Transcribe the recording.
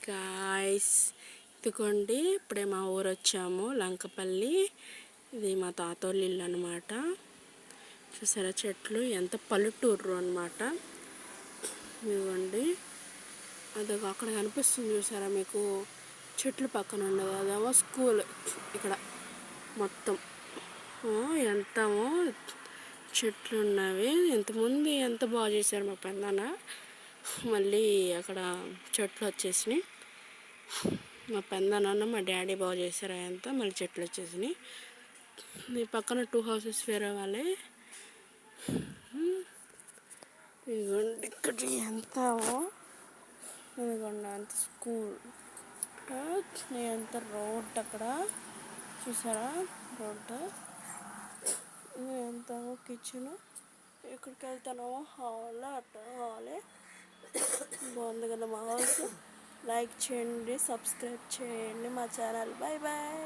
Guys, ఇదిగోండి ఇప్పుడే మా ఊరు వచ్చాము, లంకపల్లి. ఇది మా తాతోళ్ళ ఇల్లు అనమాట. చూసారా చెట్లు, ఎంత పల్లెటూరు అనమాట. ఇదిగోండి అది అక్కడ కనిపిస్తుంది చూసారా మీకు, చెట్లు పక్కన ఉండదు, అదేమో స్కూల్. ఇక్కడ మొత్తం ఎంతమో చెట్లు ఉన్నవి. ఇంతకుముందు ఎంత బాగా చేశారు మా పెద్దనాన్న, మళ్ళీ అక్కడ చెట్లు వచ్చేసినాయి. మా పెద్దనాన్న మా డాడీ బాగా చేశారు అదంతా, మళ్ళీ చెట్లు వచ్చేసినాయి. ఈ పక్కన 2 houses వేరే వాళ్ళే. ఇదిగోండి ఇక్కడ ఎంత, ఇదిగోండి అంత స్కూల్, ఎంత రోడ్ అక్కడ చూసారా, రోడ్డు ఎంత కిచెన్. ఇక్కడికి వెళ్తానేమో హాల్, అట్ట హాలే. బాగుంది కదా మా హౌస్. లైక్ చేయండి, సబ్స్క్రైబ్ చేయండి మా ఛానల్. Bye bye.